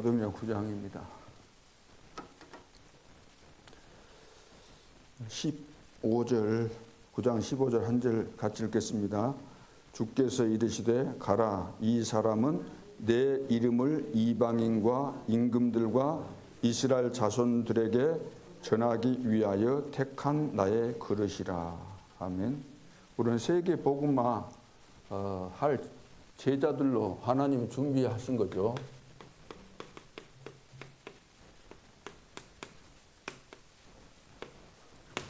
사도행전 9장입니다. 15절, 9장 15절 한 절 같이 읽겠습니다. 주께서 이르시되 가라, 이 사람은 내 이름을 이방인과 임금들과 이스라엘 자손들에게 전하기 위하여 택한 나의 그릇이라. 아멘. 우리는 세계 복음화 할 제자들로 하나님 준비하신 거죠.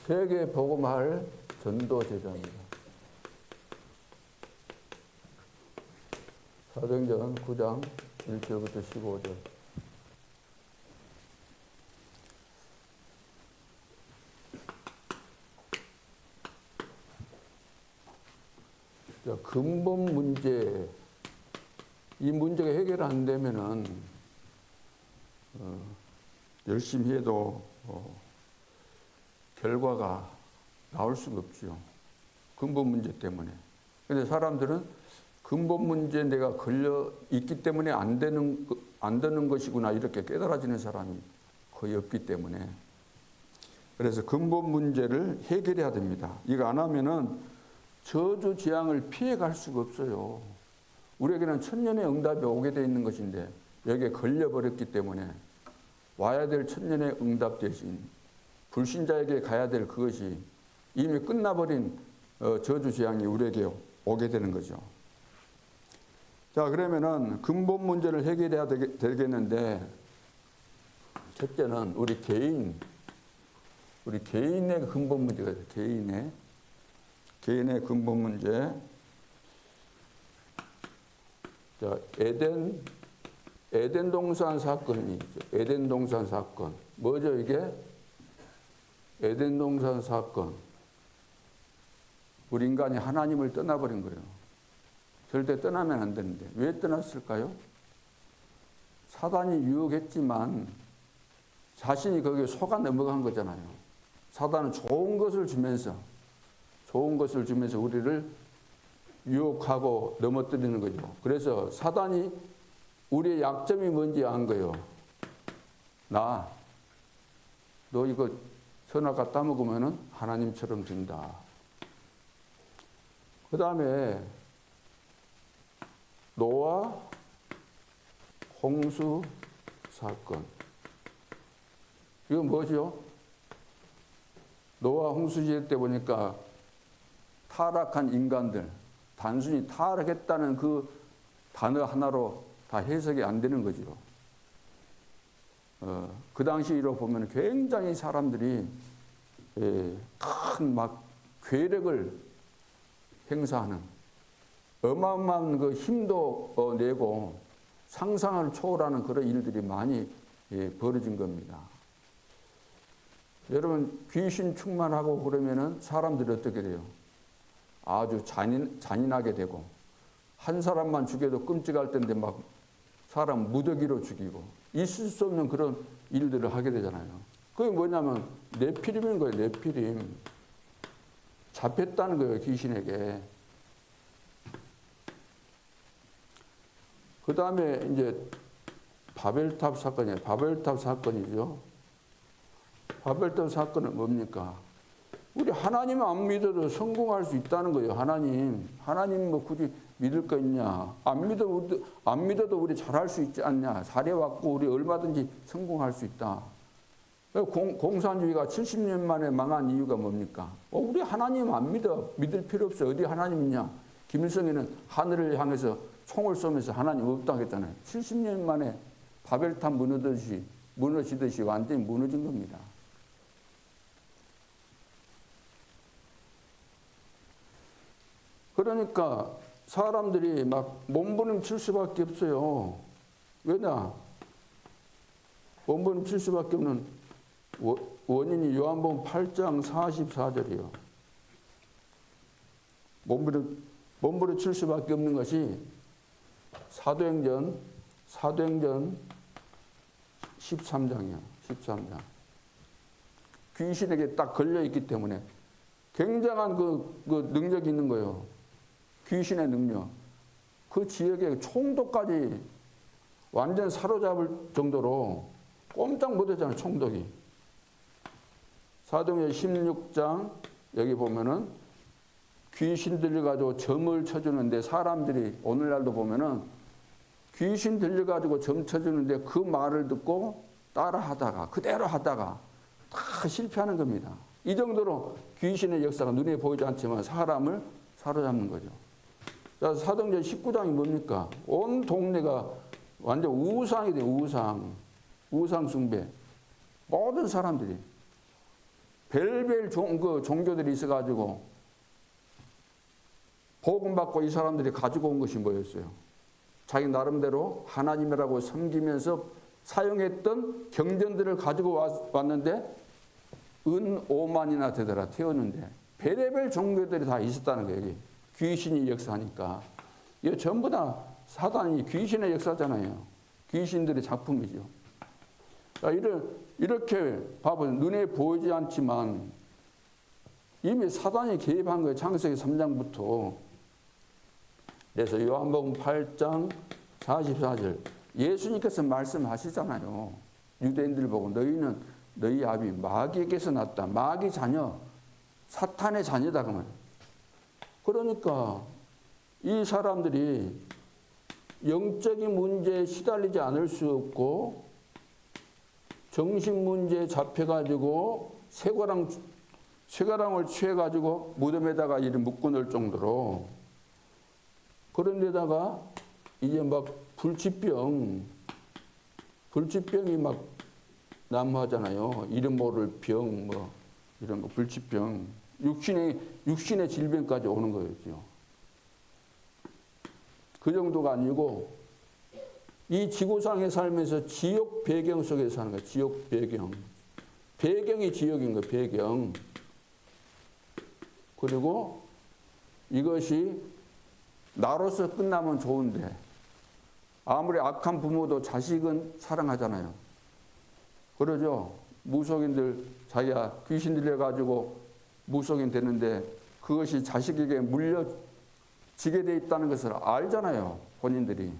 세계 복음화할 전도 제자입니다. 사도행전 9장 1절부터 15절. 근본 문제, 이 문제가 해결 안 되면은 열심히 해도 결과가 나올 수가 없죠. 근본 문제 때문에. 근데 사람들은 근본 문제에 내가 걸려 있기 때문에 안 되는 것이구나 이렇게 깨달아지는 사람이 거의 없기 때문에. 그래서 근본 문제를 해결해야 됩니다. 이거 안 하면은 저주 재앙을 피해갈 수가 없어요. 우리에게는 천년의 응답이 오게 돼 있는 것인데 여기에 걸려버렸기 때문에 와야 될 천년의 응답 대신 불신자에게 가야 될 그것이 이미 끝나버린 저주 재앙이 우리에게 오게 되는 거죠. 자, 그러면은 근본 문제를 해결해야 되겠는데, 첫째는 우리 개인의 근본 문제가 있어요. 개인의 근본 문제. 자, 에덴 동산 사건이 있죠. 에덴 동산 사건. 뭐죠, 이게? 에덴 동산 사건. 우리 인간이 하나님을 떠나버린 거예요. 절대 떠나면 안 되는데. 왜 떠났을까요? 사단이 유혹했지만 자신이 거기에 속아 넘어간 거잖아요. 사단은 좋은 것을 주면서 우리를 유혹하고 넘어뜨리는 거죠. 그래서 사단이 우리의 약점이 뭔지 안 거예요. 너 이거 선악 따먹으면 하나님처럼 된다. 그 다음에 노아 홍수 사건. 이건 뭐죠? 노아 홍수 시대 때 보니까 타락한 인간들, 단순히 타락했다는 그 단어 하나로 다 해석이 안 되는 거죠. 그 당시로 보면 굉장히 사람들이 큰 막 괴력을 행사하는 어마어마한 그 힘도 내고 상상을 초월하는 그런 일들이 많이 벌어진 겁니다. 여러분, 귀신 충만하고 그러면은 사람들이 어떻게 돼요? 아주 잔인하게 되고, 한 사람만 죽여도 끔찍할 텐데 막 사람 무더기로 죽이고, 있을 수 없는 그런 일들을 하게 되잖아요. 그게 뭐냐면 네피림인 거예요. 네피림. 잡혔다는 거예요, 귀신에게. 그 다음에 이제 바벨탑 사건이에요. 바벨탑 사건이죠. 바벨탑 사건은 뭡니까? 우리 하나님 안 믿어도 성공할 수 있다는 거예요. 하나님 뭐 굳이 믿을 거 있냐? 안 믿어도 우리 잘할 수 있지 않냐? 잘해왔고 우리 얼마든지 성공할 수 있다. 공산주의가 70년 만에 망한 이유가 뭡니까? 우리 하나님 안 믿을 필요 없어. 어디 하나님 있냐? 김일성이는 하늘을 향해서 총을 쏘면서 하나님 없다고 했잖아요. 70년 만에 바벨탑 무너지듯이 완전히 무너진 겁니다. 그러니까 사람들이 막 몸부림칠 수밖에 없어요. 왜냐? 몸부림칠 수밖에 없는 원인이 요한복음 8장 44절이에요. 몸부림칠 수밖에 없는 것이 사도행전 13장이에요. 13장. 귀신에게 딱 걸려있기 때문에 굉장한 그 능력이 있는 거예요. 귀신의 능력. 그 지역에 총독까지 완전 사로잡을 정도로 꼼짝 못했잖아요. 총독이. 사도행전 16장 여기 보면은 귀신 들려가지고 점을 쳐주는데 사람들이 오늘날도 보면은 귀신 들려가지고 점 쳐주는데 그 말을 듣고 따라하다가 그대로 하다가 다 실패하는 겁니다. 이 정도로 귀신의 역사가 눈에 보이지 않지만 사람을 사로잡는 거죠. 자, 사도행전 19장이 뭡니까? 온 동네가 완전 우상이 돼요. 우상 숭배. 모든 사람들이 별별 종교들이 있어가지고 복음 받고 이 사람들이 가지고 온 것이 뭐였어요? 자기 나름대로 하나님이라고 섬기면서 사용했던 경전들을 가지고 왔는데 은 5만이나 되더라. 태웠는데 별의별 종교들이 다 있었다는 거예요. 여기. 귀신이 역사하니까. 이거 전부 다 사단이 귀신의 역사잖아요. 귀신들의 작품이죠. 이렇게 봐보세요. 눈에 보이지 않지만 이미 사단이 개입한 거예요. 창세기 3장부터. 그래서 요한복음 8장 44절 예수님께서 말씀하시잖아요. 유대인들 보고 너희는 너희 아비 마귀에게서 났다. 마귀 자녀, 사탄의 자녀다 그 말. 그러니까 이 사람들이 영적인 문제에 시달리지 않을 수 없고 정신 문제에 잡혀가지고 쇠가랑을 취해가지고 무덤에다가 이를 묶어 놓을 정도로 그런데다가 이제 막 불치병이 막 난무하잖아요. 이름 모를 병, 뭐 이런 거 불치병, 육신의 질병까지 오는 거였죠. 그 정도가 아니고 이 지구상에 살면서 지옥 배경 속에 사는 거예요. 지옥 배경. 배경이 지옥인 거예요. 배경. 그리고 이것이 나로서 끝나면 좋은데 아무리 악한 부모도 자식은 사랑하잖아요. 그러죠. 무속인들 자기가 귀신 들려가지고 무속인 되는데 그것이 자식에게 물려지게 돼 있다는 것을 알잖아요. 본인들이.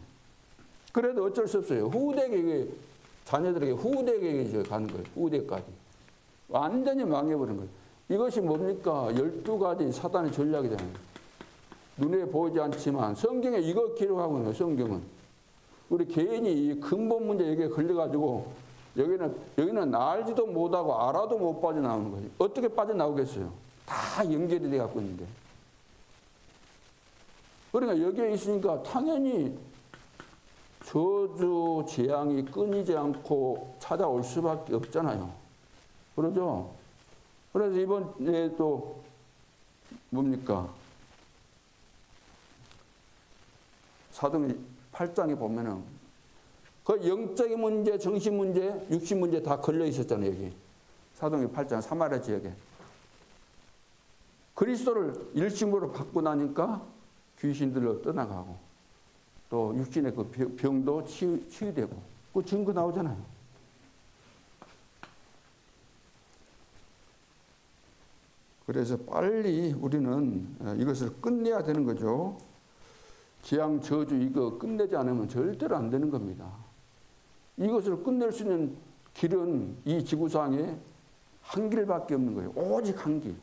그래도 어쩔 수 없어요. 후대에게 자녀들에게 후대에게 가는 거예요. 후대까지. 완전히 망해버린 거예요. 이것이 뭡니까? 12가지 사단의 전략이잖아요. 눈에 보이지 않지만 성경에 이거 기록하고 있는 거예요. 성경은. 우리 개인이 이 근본 문제 여기에 걸려가지고 여기는 알지도 못하고 알아도 못 빠져나오는 거예요. 어떻게 빠져나오겠어요? 다 연결이 돼 갖고 있는데. 그러니까 여기에 있으니까 당연히 저주, 재앙이 끊이지 않고 찾아올 수밖에 없잖아요. 그러죠? 그래서 이번에 또 뭡니까? 사도행전 8장에 보면은 그 영적인 문제, 정신 문제, 육신 문제 다 걸려 있었잖아요. 여기 사도행전 8장 사마리아 지역에. 그리스도를 일심으로 받고 나니까 귀신들로 떠나가고 또 육신의 그 병도 치유되고 그 증거 나오잖아요. 그래서 빨리 우리는 이것을 끝내야 되는 거죠. 재앙, 저주 이거 끝내지 않으면 절대로 안 되는 겁니다. 이것을 끝낼 수 있는 길은 이 지구상에 한 길밖에 없는 거예요. 오직 한 길.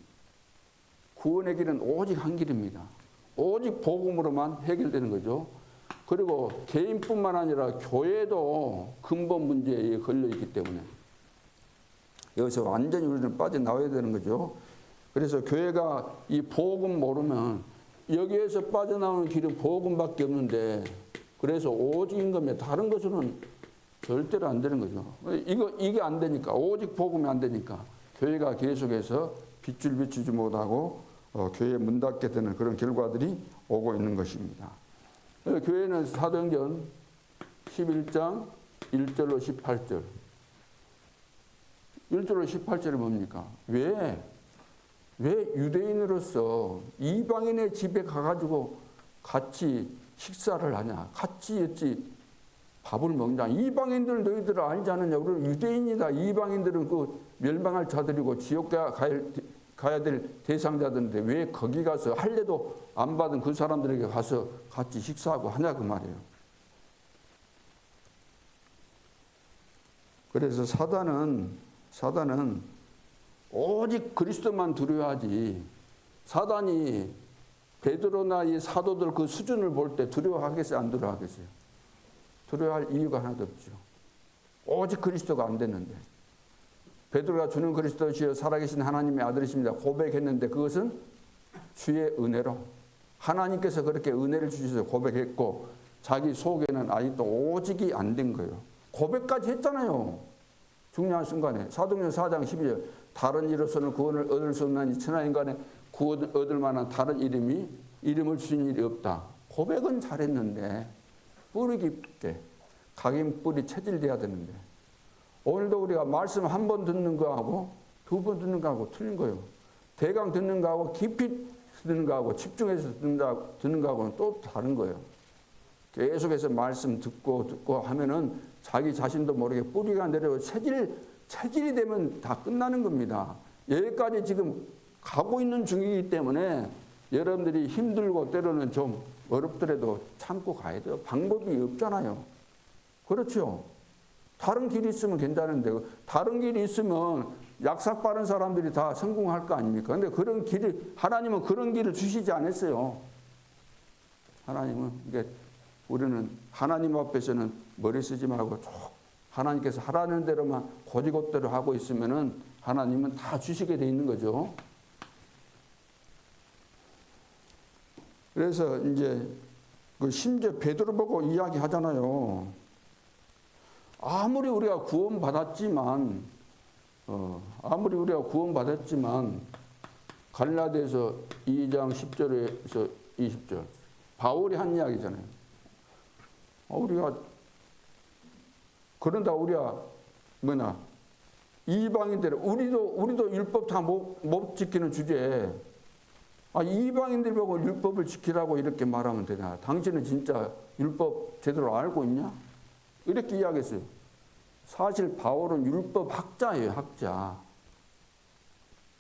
구원의 길은 오직 한 길입니다. 오직 복음으로만 해결되는 거죠. 그리고 개인뿐만 아니라 교회도 근본 문제에 걸려있기 때문에 여기서 완전히 우리는 빠져나와야 되는 거죠. 그래서 교회가 이 복음 모르면 여기에서 빠져나오는 길은 복음밖에 없는데 그래서 오직인 겁니다. 다른 것으로는 절대로 안 되는 거죠. 이게 안 되니까 오직 복음이 안 되니까 교회가 계속해서 빗줄 비추지 못하고 교회에 문 닫게 되는 그런 결과들이 오고 있는 것입니다. 교회는 사도행전 11장 1절로 18절 1절로 18절이 뭡니까? 왜 유대인으로서 이방인의 집에 가가지고 같이 식사를 하냐? 같이 어찌 밥을 먹냐? 이방인들 너희들 알지 않느냐? 우리는 유대인이다. 이방인들은 그 멸망할 자들이고 지옥 가야 될 대상자들인데 왜 거기 가서 할례도 안 받은 그 사람들에게 가서 같이 식사하고 하냐 그 말이에요. 그래서 사단은 오직 그리스도만 두려워하지, 사단이 베드로나 이 사도들 그 수준을 볼 때 두려워하겠어요? 안 두려워하겠어요? 두려워할 이유가 하나도 없죠. 오직 그리스도가 안 됐는데. 베드로가 주는 그리스도시여 살아계신 하나님의 아들이십니다 고백했는데 그것은 주의 은혜로 하나님께서 그렇게 은혜를 주셔서 고백했고 자기 속에는 아직도 오직이 안 된 거예요. 고백까지 했잖아요. 중요한 순간에. 사도행전 4장 12절 다른 이로서는 구원을 얻을 수 없나니 천하 인간의 구원을 얻을 만한 다른 이름을 주신 일이 없다. 고백은 잘했는데 뿌리 깊게 각인 뿌리 체질돼야 되는데 오늘도 우리가 말씀 한 번 듣는 거하고 두 번 듣는 거하고 틀린 거예요. 대강 듣는 거하고 깊이 듣는 거하고 집중해서 듣는 거하고는 또 다른 거예요. 계속해서 말씀 듣고 하면은 자기 자신도 모르게 뿌리가 내려오고 체질이 되면 다 끝나는 겁니다. 여기까지 지금 가고 있는 중이기 때문에 여러분들이 힘들고 때로는 좀 어렵더라도 참고 가야 돼요. 방법이 없잖아요. 그렇죠? 다른 길이 있으면 괜찮은데 다른 길이 있으면 약삭 빠른 사람들이 다 성공할 거 아닙니까? 근데 그런 길이 하나님은 그런 길을 주시지 않았어요. 하나님은 이게 우리는 하나님 앞에서는 머리 쓰지 말고 쭉 하나님께서 하라는 대로만 고지곳대로 하고 있으면은 하나님은 다 주시게 돼 있는 거죠. 그래서 이제 그 심지어 베드로 보고 이야기하잖아요. 아무리 우리가 구원받았지만 갈라디아서 2장 10절에서 20절 바울이 한 이야기잖아요. 우리가 그런다 우리가 이방인들 우리도 율법 다 못 지키는 주제에 이방인들 보고 율법을 지키라고 이렇게 말하면 되나? 당신은 진짜 율법 제대로 알고 있냐? 이렇게 이야기했어요. 사실 바울은 율법 학자예요, 학자.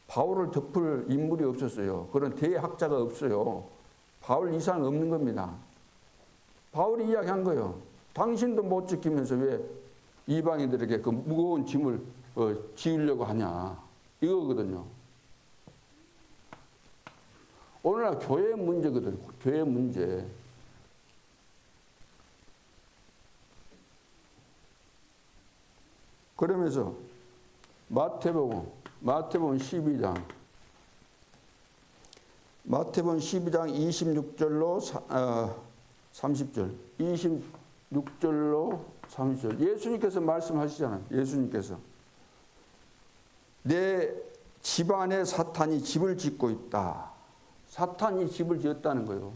바울을 덮을 인물이 없었어요. 그런 대학자가 없어요. 바울 이상 없는 겁니다. 바울이 이야기한 거예요. 당신도 못 지키면서 왜 이방인들에게 그 무거운 짐을 지으려고 하냐. 이거거든요. 오늘날 교회 문제거든요. 교회 문제. 그러면서 마태복음 12장 26절로 30절 26절로 30절 예수님께서 말씀하시잖아요. 예수님께서 내 집안에 사탄이 집을 짓고 있다. 사탄이 집을 지었다는 거예요.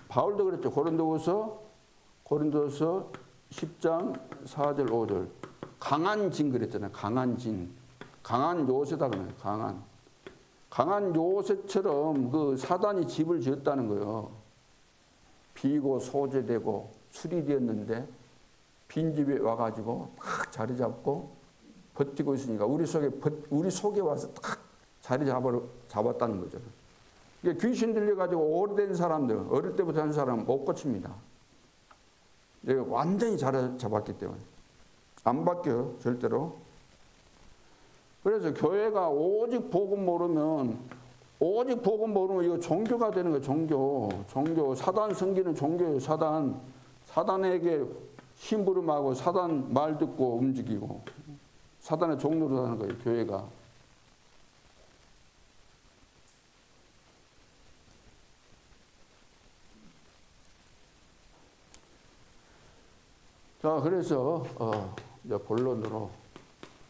바울도 그랬죠. 고린도서 10장 4절 5절 강한 진 그랬잖아요. 강한 진. 강한 요새다 그러면 강한 요새처럼 그 사단이 집을 지었다는 거예요. 비고 소재되고 술이 되었는데 빈집에 와가지고 딱 자리 잡고 버티고 있으니까 우리 속에 와서 딱 자리 잡았다는 거죠. 이게 귀신 들려가지고 오래된 사람들, 어릴 때부터 한 사람은 못 고칩니다. 완전히 자리 잡았기 때문에. 안 바뀌어요, 절대로. 그래서 교회가 오직 복음 모르면 이거 종교가 되는 거예요, 종교. 사단 섬기는 종교예요, 사단에게 심부름하고 사단 말 듣고 움직이고 사단의 종로로 하는 거예요, 교회가. 자, 그래서 이제 본론으로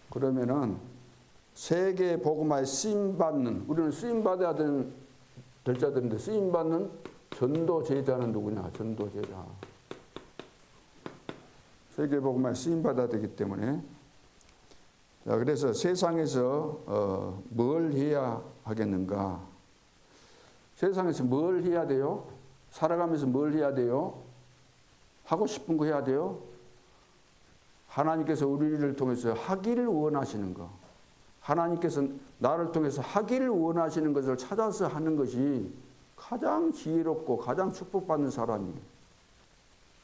그러면은 세계 복음화에 쓰임 받는 우리는 쓰임 받아야 될 자들인데 쓰임 받는 전도 제자는 누구냐? 전도 제자. 세계 복음화에 쓰임 받아야 되기 때문에 자, 그래서 세상에서 뭘 해야 하겠는가? 세상에서 뭘 해야 돼요? 살아가면서 뭘 해야 돼요? 하고 싶은 거 해야 돼요? 하나님께서 우리를 통해서 하기를 원하시는 거. 하나님께서 나를 통해서 하기를 원하시는 것을 찾아서 하는 것이 가장 지혜롭고 가장 축복받는 사람이에요.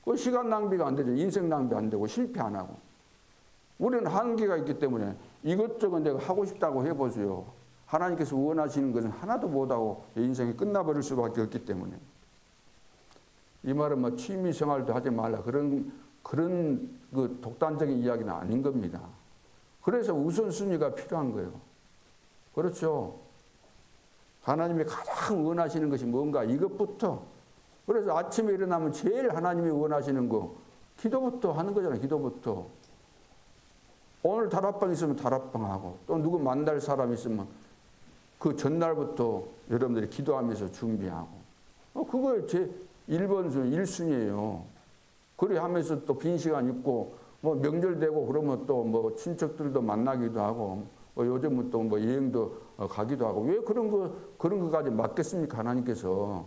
그 시간 낭비가 안 되죠. 인생 낭비 안 되고 실패 안 하고. 우리는 한계가 있기 때문에 이것저것 내가 하고 싶다고 해보세요. 하나님께서 원하시는 것은 하나도 못하고 인생이 끝나버릴 수밖에 없기 때문에. 이 말은 뭐 취미 생활도 하지 말라 그런 그 독단적인 이야기는 아닌 겁니다. 그래서 우선순위가 필요한 거예요. 그렇죠. 하나님이 가장 원하시는 것이 뭔가 이것부터. 그래서 아침에 일어나면 제일 하나님이 원하시는 거 기도부터 하는 거잖아요. 기도부터. 오늘 다락방 있으면 다락방하고 또 누구 만날 사람 있으면 그 전날부터 여러분들이 기도하면서 준비하고 그거 제 1번 1순위예요. 그래 하면서 또 빈 시간 있고 뭐 명절 되고 그러면 또 뭐 친척들도 만나기도 하고 요즘은 또 뭐 여행도 가기도 하고 왜 그런 거까지 맡겠습니까 하나님께서.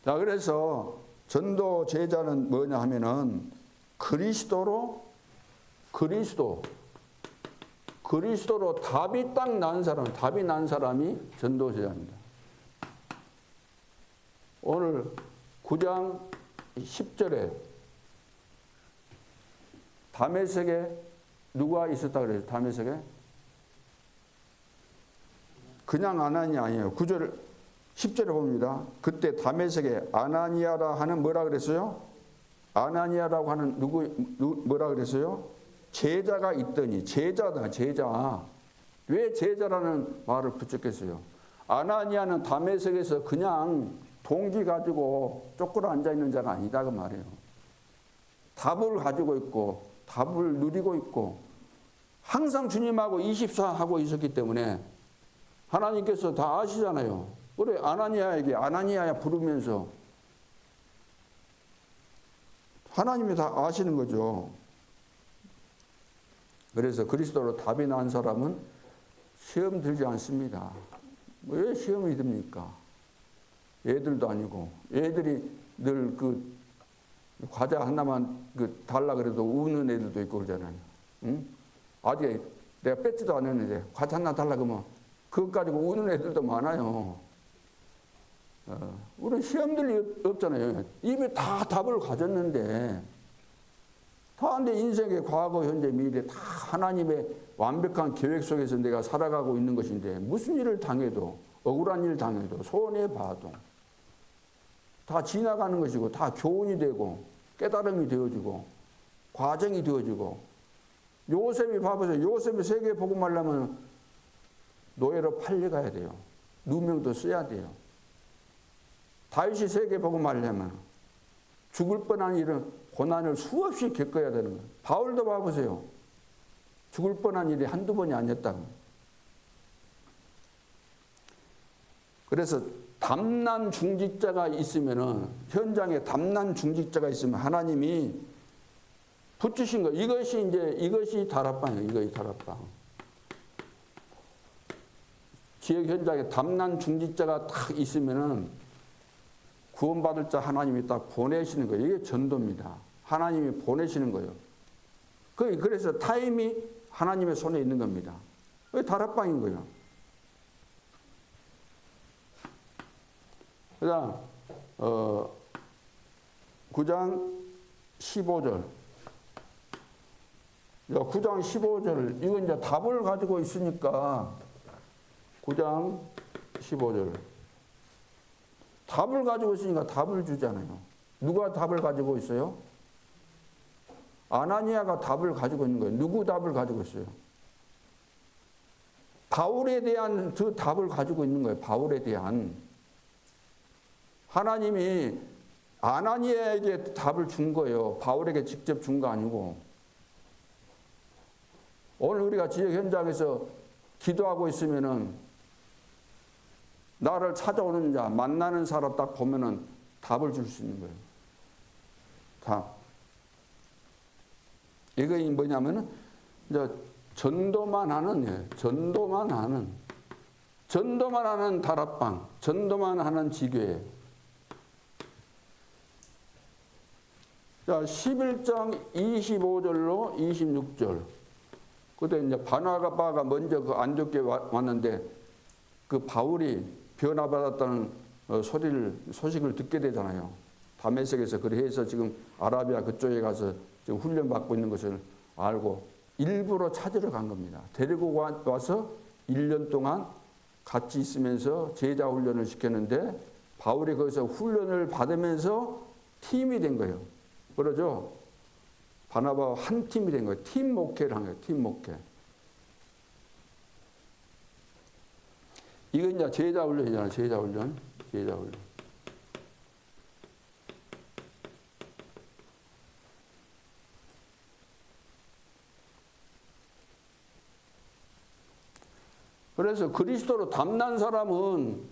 자 그래서 전도 제자는 뭐냐 하면은 그리스도로 답이 딱 난 사람이 전도 제자입니다. 오늘 9장 10절에 다메섹에 누가 있었다 그래요? 다메섹에? 그냥 아나니아 아니에요. 9절 10절에 봅니다. 그때 다메섹에 아나니아라 하는 뭐라 그랬어요? 아나니아라고 하는 뭐라 그랬어요? 제자가 있더니 제자다 제자. 왜 제자라는 말을 붙였겠어요? 아나니아는 다메섹에서 그냥 동기 가지고 쪼꾸려 앉아있는 자가 아니다 그 말이에요. 답을 가지고 있고 답을 누리고 있고 항상 주님하고 24하고 있었기 때문에 하나님께서 다 아시잖아요. 그래 아나니아에게 아나니아야 부르면서 하나님이 다 아시는 거죠. 그래서 그리스도로 답이 난 사람은 시험 들지 않습니다. 왜 시험이 듭니까? 애들도 아니고 애들이 늘 그 과자 하나만 달라 그래도 우는 애들도 있고 그러잖아요. 응? 아직 내가 뺏지도 않았는데 과자 하나 달라 그러면 그것 가지고 우는 애들도 많아요. 우리는 시험 들 없잖아요. 입에 다 답을 가졌는데 다 내 인생의 과거, 현재, 미래 다 하나님의 완벽한 계획 속에서 내가 살아가고 있는 것인데 무슨 일을 당해도 억울한 일 당해도 손해봐도 다 지나가는 것이고 다 교훈이 되고 깨달음이 되어지고 과정이 되어지고 요셉이 봐보세요. 요셉이 세계 복음하려면 노예로 팔려가야 돼요. 누명도 써야 돼요. 다윗이 세계 복음하려면 죽을 뻔한 일은 고난을 수없이 겪어야 되는 거예요. 바울도 봐보세요. 죽을 뻔한 일이 한두 번이 아니었다고. 그래서 담난 중직자가 있으면은 현장에 담난 중직자가 있으면 하나님이 붙이신 거 이것이 다락방이에요. 이것이 다락방. 지역 현장에 담난 중직자가 딱 있으면은 구원받을 자 하나님이 딱 보내시는 거예요. 이게 전도입니다. 하나님이 보내시는 거예요. 그래서 타임이 하나님의 손에 있는 겁니다. 그게 다락방인 거예요. 그다음 9장 15절. 9장 15절 이건 이제 답을 가지고 있으니까 9장 15절. 답을 가지고 있으니까 답을 주잖아요. 누가 답을 가지고 있어요? 아나니아가 답을 가지고 있는 거예요. 누구 답을 가지고 있어요? 바울에 대한 그 답을 가지고 있는 거예요. 바울에 대한. 하나님이 아나니아에게 답을 준 거예요. 바울에게 직접 준 거 아니고. 오늘 우리가 지역 현장에서 기도하고 있으면은 나를 찾아오는 자, 만나는 사람 딱 보면은 답을 줄 수 있는 거예요. 답. 이거 뭐냐면은 이제 전도만 하는 다락방, 전도만 하는 지교회. 자, 11장 25절로 26절. 그때 이제 바나바가 먼저 그 안디옥에 왔는데 그 바울이 변화받았다는 소식을 듣게 되잖아요. 다메섹에서 그래 해서 지금 아라비아 그쪽에 가서 지금 훈련 받고 있는 것을 알고 일부러 찾으러 간 겁니다. 데리고 와서 1년 동안 같이 있으면서 제자 훈련을 시켰는데 바울이 거기서 훈련을 받으면서 팀이 된 거예요. 그러죠? 바나바와 한 팀이 된 거예요. 팀 목회를 한 거예요. 팀 목회. 이건 이제 제자 훈련이잖아요. 제자 훈련. 제자 훈련. 그래서 그리스도로 담난 사람은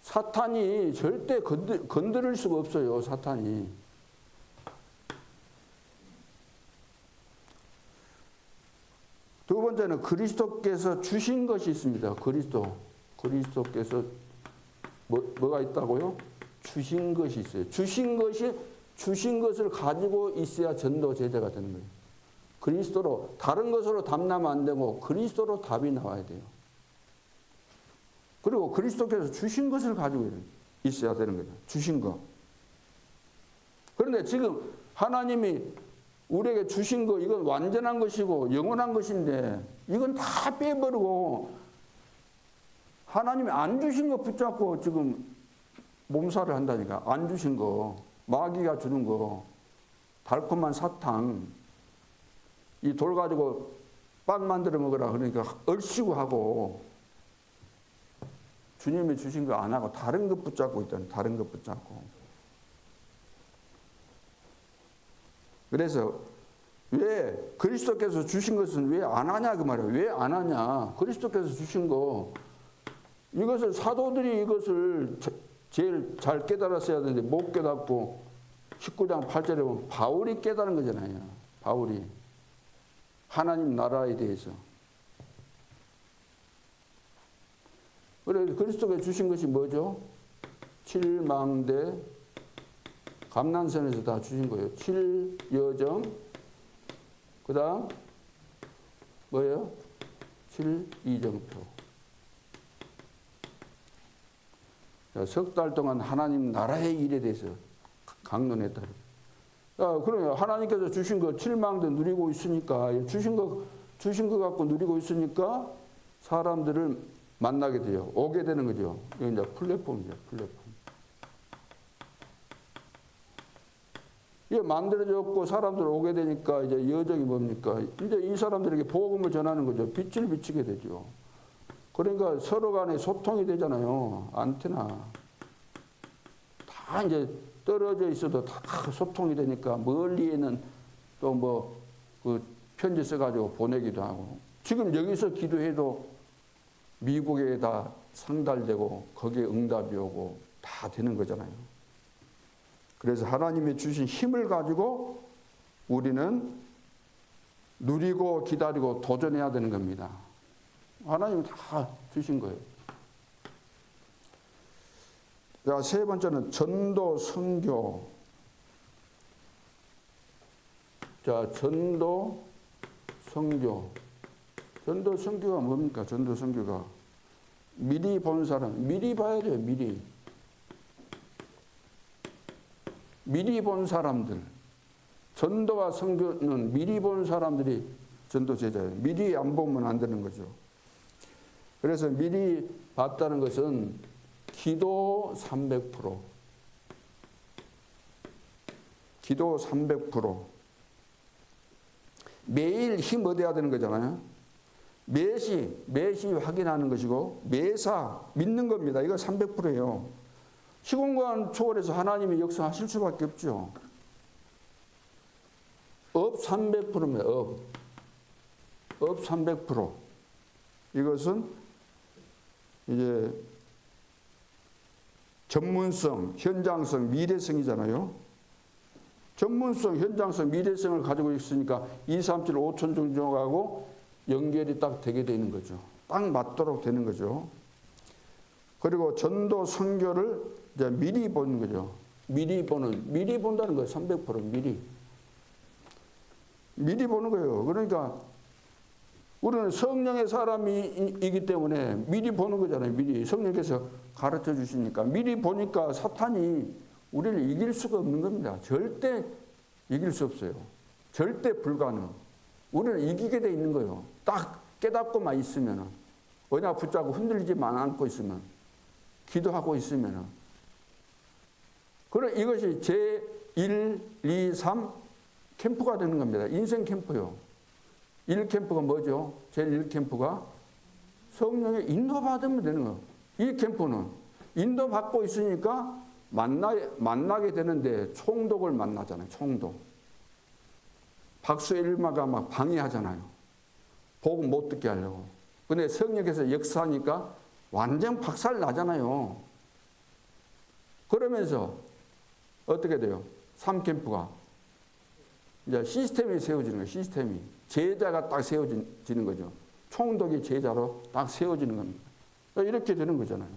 사탄이 절대 건드릴 수가 없어요. 사탄이. 두 번째는 그리스도께서 주신 것이 있습니다. 그리스도께서 뭐가 있다고요? 주신 것이 있어요. 주신 것을 가지고 있어야 전도 제자가 되는 거예요. 그리스도로 다른 것으로 답나면 안 되고 그리스도로 답이 나와야 돼요. 그리고 그리스도께서 주신 것을 가지고 있어야 되는 거죠. 주신 거. 그런데 지금 하나님이 우리에게 주신 거 이건 완전한 것이고 영원한 것인데 이건 다 빼버리고 하나님이 안 주신 거 붙잡고 지금 몸살을 한다니까. 안 주신 거, 마귀가 주는 거, 달콤한 사탕, 이 돌 가지고 빵 만들어 먹으라 그러니까 얼씨구 하고 주님이 주신 거 안 하고 다른 것 붙잡고 있다는, 다른 것 붙잡고. 그래서 왜 그리스도께서 주신 것은 왜 안 하냐 그 말이에요. 왜 안 하냐. 그리스도께서 주신 거 이것을 사도들이 이것을 제일 잘 깨달았어야 되는데 못 깨닫고 19장 8절에 보면 바울이 깨달은 거잖아요. 바울이 하나님 나라에 대해서. 그래서 그리스도가 주신 것이 뭐죠? 7망대 감난선에서 다 주신 거예요. 7여정 그 다음 뭐예요? 7이정표. 석 달 동안 하나님 나라의 일에 대해서 강론했다. 그러면 하나님께서 주신 거 7망대 누리고 있으니까 주신 거 갖고 누리고 있으니까 사람들을 만나게 돼요. 오게 되는 거죠. 이게 이제 플랫폼이죠. 플랫폼. 이게 만들어졌고 사람들 오게 되니까 이제 여정이 뭡니까? 이제 이 사람들에게 복음을 전하는 거죠. 빛을 비치게 되죠. 그러니까 서로 간에 소통이 되잖아요. 안테나. 다 이제 떨어져 있어도 다 소통이 되니까 멀리에는 또 뭐 그 편지 써가지고 보내기도 하고. 지금 여기서 기도해도 미국에 다 상달되고 거기에 응답이 오고 다 되는 거잖아요. 그래서 하나님이 주신 힘을 가지고 우리는 누리고 기다리고 도전해야 되는 겁니다. 하나님이 다 주신 거예요. 자, 세 번째는 전도 선교. 자, 전도 선교. 전도 선교가 뭡니까? 전도 선교가 미리 본 사람, 미리 봐야 돼요. 미리 본 사람들. 전도와 선교는 미리 본 사람들이 전도 제자예요. 미리 안 보면 안 되는 거죠. 그래서 미리 봤다는 것은 기도 300%. 기도 300%. 매일 힘 얻어야 되는 거잖아요. 매시 확인하는 것이고 매사 믿는 겁니다. 이거 300%예요. 시공간 초월해서 하나님이 역사하실 수밖에 없죠. 업 300%입니다. 업 300%. 이것은 이제 전문성, 현장성, 미래성이잖아요. 전문성, 현장성, 미래성을 가지고 있으니까 2, 3, 7, 5천 종족하고 연결이 딱 되게 되는 거죠. 딱 맞도록 되는 거죠. 그리고 전도 선교를 이제 미리 보는 거죠. 미리 본다는 거예요. 300% 미리 보는 거예요. 그러니까 우리는 성령의 사람이기 때문에 미리 보는 거잖아요. 미리 성령께서 가르쳐 주시니까 미리 보니까 사탄이 우리를 이길 수가 없는 겁니다. 절대 이길 수 없어요. 절대 불가능. 우리는 이기게 돼 있는 거예요. 딱 깨닫고만 있으면, 언약 붙잡고 흔들리지만 않고 있으면, 기도하고 있으면. 그럼 이것이 제1, 2, 3 캠프가 되는 겁니다. 인생 캠프요. 1캠프가 뭐죠? 제1캠프가 성령의 인도받으면 되는 거예요. 이 캠프는 인도받고 있으니까 만나게 되는데 총독을 만나잖아요. 총독. 박수의 일마가 막 방해하잖아요. 복음 못 듣게 하려고. 근데 성령께서 역사하니까 완전 박살 나잖아요. 그러면서 어떻게 돼요? 3캠프가 이제 시스템이 세워지는 거예요. 시스템이. 제자가 딱 세워지는 거죠. 총독이 제자로 딱 세워지는 겁니다. 이렇게 되는 거잖아요.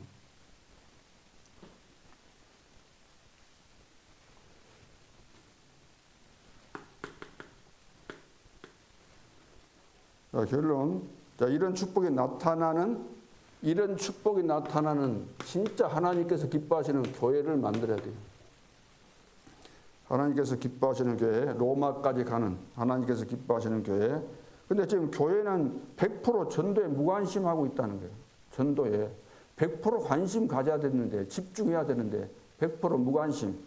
자, 결론. 자, 이런 축복이 나타나는 진짜 하나님께서 기뻐하시는 교회를 만들어야 돼요. 하나님께서 기뻐하시는 교회, 로마까지 가는 하나님께서 기뻐하시는 교회. 근데 지금 교회는 100% 전도에 무관심하고 있다는 거예요. 전도에 100% 관심 가져야 되는데, 집중해야 되는데 100% 무관심.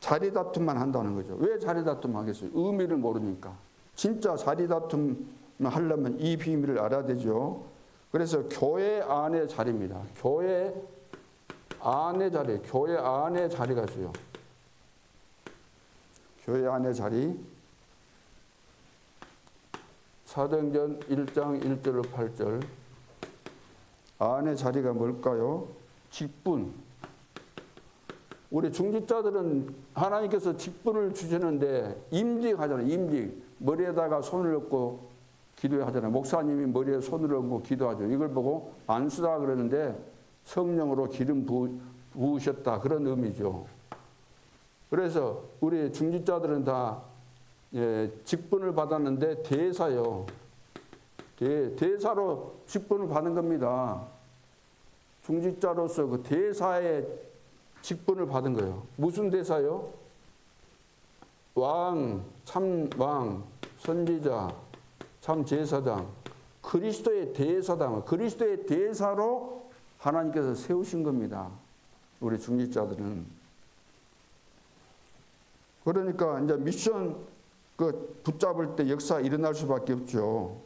자리 다툼만 한다는 거죠. 왜 자리 다툼 하겠어요? 의미를 모르니까. 진짜 자리 다툼 하려면 이 비밀을 알아야 되죠. 그래서 교회 안의 자리입니다. 교회 안의 자리, 교회 안의 자리가 있어요. 교회 안의 자리. 사도행전 1장 1절로 8절. 안의 자리가 뭘까요? 직분. 우리 중직자들은 하나님께서 직분을 주시는데 임직하잖아요. 임직. 머리에다가 손을 얹고 기도하잖아요. 목사님이 머리에 손을 얹고 기도하죠. 이걸 보고 안수다 그러는데 성령으로 기름 부으셨다 그런 의미죠. 그래서 우리 중직자들은 다 직분을 받았는데 대사요. 대사로 직분을 받은 겁니다. 중직자로서 그 대사의 직분을 받은 거예요. 무슨 대사요? 왕, 참 왕, 선지자, 참 제사장, 그리스도의 대사당, 그리스도의 대사로 하나님께서 세우신 겁니다. 우리 중직자들은. 그러니까 이제 미션 붙잡을 때 역사 일어날 수밖에 없죠.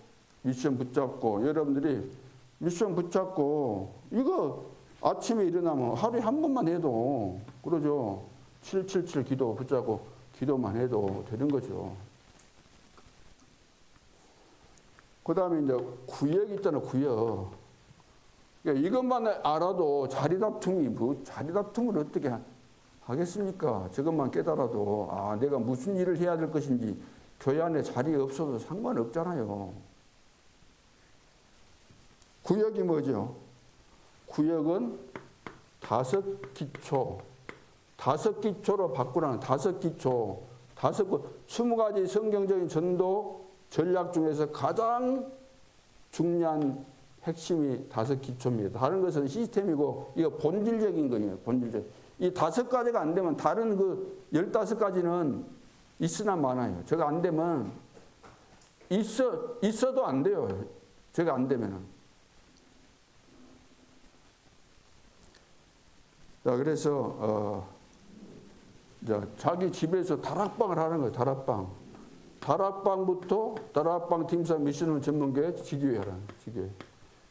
미션 붙잡고 여러분들이 미션 붙잡고 이거 아침에 일어나면 하루에 한 번만 해도 그러죠. 777 기도 붙잡고 기도만 해도 되는 거죠. 그 다음에 이제 구역 있잖아요. 구역. 그러니까 이것만 알아도 자리 다툼을 어떻게 하겠습니까? 저것만 깨달아도 내가 무슨 일을 해야 될 것인지 교회 안에 자리 없어도 상관없잖아요. 구역이 뭐죠? 구역은 5기초로 바꾸라는 5기초. 20가지 성경적인 전도 전략 중에서 가장 중요한 핵심이 5기초입니다. 다른 것은 시스템이고 이거 본질적인 거예요. 본질적. 이 5가지가 안 되면 다른 15가지는 있으나 마나요. 저거 안 되면 있어도 안 돼요. 저거 안 되면은. 자, 그래서 자기 집에서 다락방을 하는 거예요. 다락방 팀사 미션 전문교회 지교회 하라는 지교회.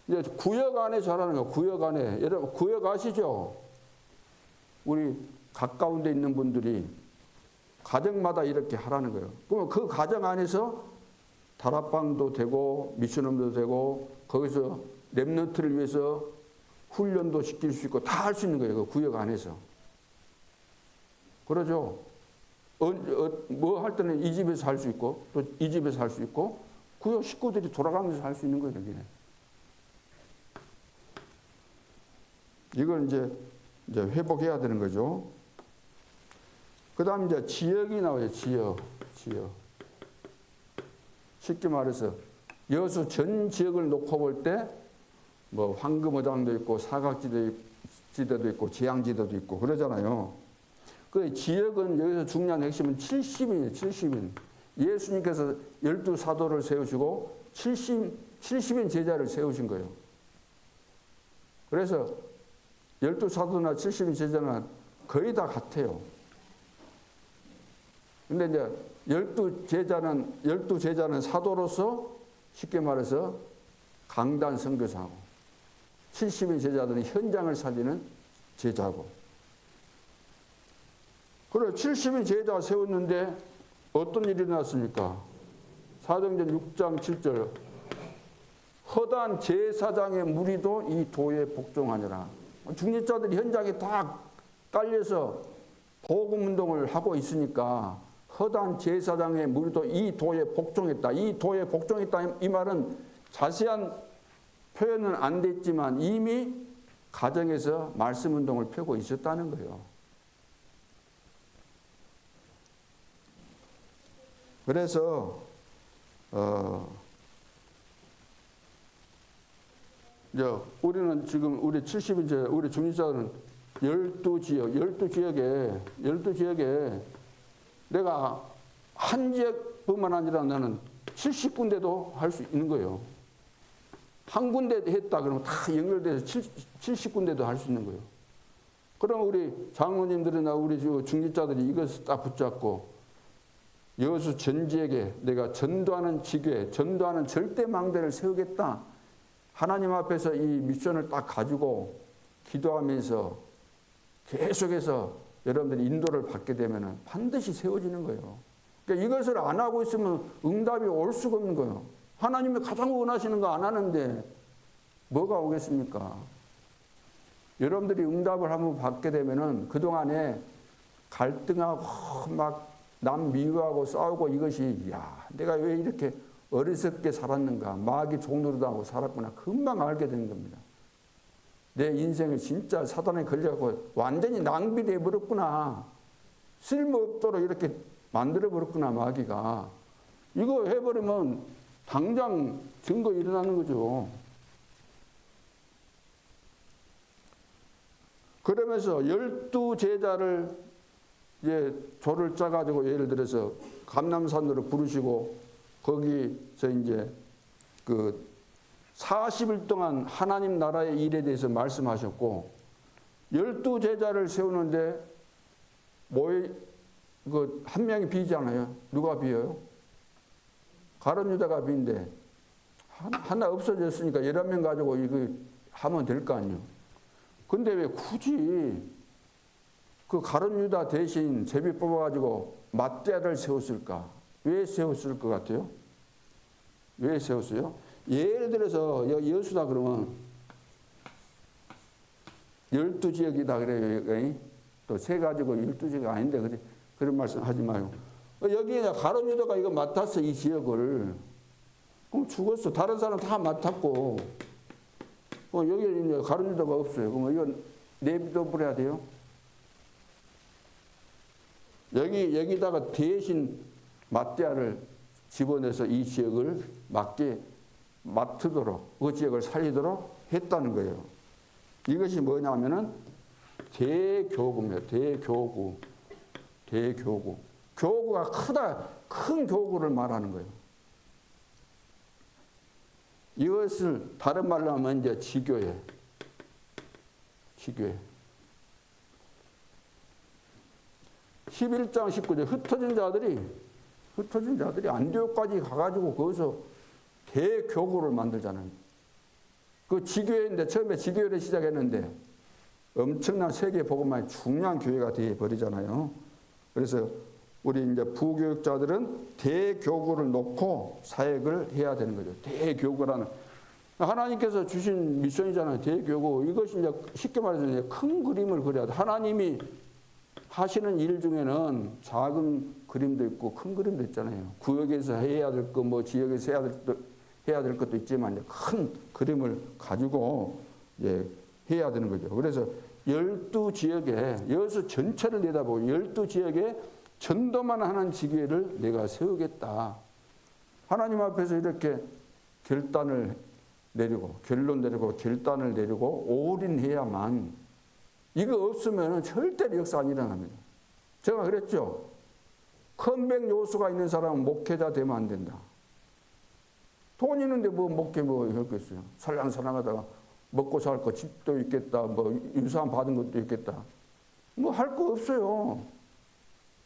이제 구역 안에서 하라는 거예요. 구역 안에. 여러분 구역 아시죠? 우리 가까운 데 있는 분들이 가정마다 이렇게 하라는 거예요. 그러면 그 가정 안에서 다락방도 되고 미션홈도 되고 거기서 렘넌트를 위해서 훈련도 시킬 수 있고 다 할 수 있는 거예요. 그 구역 안에서. 그러죠. 뭐 할 때는 이 집에서 할 수 있고 또 이 집에서 할 수 있고 구역 식구들이 돌아가면서 할 수 있는 거예요. 여기는. 이걸 이제 회복해야 되는 거죠. 그 다음 이제 지역이 나와요. 지역. 쉽게 말해서 여수 전 지역을 놓고 볼 때 뭐 황금어장도 있고 사각지도 지대도 있고 재앙지대도 있고 그러잖아요. 그 지역은 여기서 중요한 핵심은 70인이에요. 70인. 예수님께서 12사도를 세우시고 70인 제자를 세우신 거예요. 그래서 12사도나 70인 제자는 거의 다 같아요. 근데 이제 12제자는 사도로서 쉽게 말해서 강단 선교사하고 70인 제자들은 현장을 살리는 제자고. 그래 70인 제자 세웠는데 어떤 일이 났습니까? 사도행전 6장 7절 허다한 제사장의 무리도 이 도에 복종하니라. 중직자들이 현장에 다 깔려서 복음운동을 하고 있으니까 허다한 제사장의 무리도 이 도에 복종했다. 이 도에 복종했다 이 말은 자세한 표현은 안 됐지만 이미 가정에서 말씀운동을 펴고 있었다는 거예요. 그래서 이제 우리는 지금 우리 70인제 우리 중직자들은 12지역에 내가 한 지역뿐만 아니라 나는 70군데도 할 수 있는 거예요. 한 군데 했다 그러면 다 연결돼서 70군데도 할 수 있는 거예요. 그럼 우리 장로님들이나 우리 중직자들이 이것을 딱 붙잡고 여수 전 지역에 내가 전도하는 지교회, 전도하는 절대망대를 세우겠다. 하나님 앞에서 이 미션을 딱 가지고 기도하면서 계속해서 여러분들이 인도를 받게 되면 반드시 세워지는 거예요. 그러니까 이것을 안 하고 있으면 응답이 올 수가 없는 거예요. 하나님이 가장 원하시는 거 안 하는데 뭐가 오겠습니까? 여러분들이 응답을 한번 받게 되면은 그동안에 갈등하고 막 남 미워하고 싸우고 이것이 야 내가 왜 이렇게 어리석게 살았는가 마귀 종노릇하고 살았구나 금방 알게 되는 겁니다. 내 인생을 진짜 사단에 걸려갖고 완전히 낭비돼 버렸구나. 쓸모없도록 이렇게 만들어 버렸구나 마귀가. 이거 해버리면 당장 증거 일어나는 거죠. 그러면서 12제자를 이제 조를 짜가지고 예를 들어서 감람산으로 부르시고 거기서 이제 그 40일 동안 하나님 나라의 일에 대해서 말씀하셨고 12제자를 세우는데 그 한 명이 비잖아요. 누가 비어요? 가룟 유다가 비인데 하나 없어졌으니까 11명 가지고 이거 하면 될 거 아니에요. 근데 왜 굳이 그 가룟 유다 대신 제비 뽑아가지고 맏대를 세웠을까? 왜 세웠을 것 같아요? 왜 세웠어요? 예를 들어서 여수다 그러면 12지역이다 그래요. 또 세 가지고 12지역이 아닌데 그런 말씀 하지 마요. 여기 가룟 유다가 이거 맡았어 이 지역을. 그럼 죽었어. 다른 사람 다 맡았고 여기 이제 가룟 유다가 없어요. 그럼 이건 내비둬 버려야 돼요. 여기다가 대신 맏대아를 집어내서 이 지역을 맡도록 그 지역을 살리도록 했다는 거예요. 이것이 뭐냐면은 대교구입니다. 대교구. 교구가 큰 교구를 말하는 거예요. 이것을 다른 말로 하면 이제 지교회. 11장 19절 흩어진 자들이 안디옥까지 가가지고 거기서 대교구를 만들잖아요. 그 지교회인데 처음에 지교회를 시작했는데 엄청난 세계 복음만이 중요한 교회가 되어 버리잖아요. 그래서 우리 이제 부교육자들은 대교구를 놓고 사역을 해야 되는 거죠. 대교구라는 하나님께서 주신 미션이잖아요. 대교구. 이것이 이제 쉽게 말해서 이제 큰 그림을 그려야 돼. 하나님이 하시는 일 중에는 작은 그림도 있고 큰 그림도 있잖아요. 구역에서 해야 될 것, 뭐 지역에서 해야 될 것도 있지만 큰 그림을 가지고 해야 되는 거죠. 그래서 12지역에 여수 전체를 내다보고 12지역에 전도만 하는 지교회를 내가 세우겠다. 하나님 앞에서 이렇게 결론 내리고 결단을 내리고 올인해야만 이거 없으면 절대로 역사 안 일어납니다. 제가 그랬죠. 컴백 요소가 있는 사람은 목회자 되면 안 된다. 돈 있는데 뭐 목회 뭐 했겠어요. 살랑살랑하다가 먹고 살 거 집도 있겠다. 뭐 유산 받은 것도 있겠다. 뭐 할 거 없어요.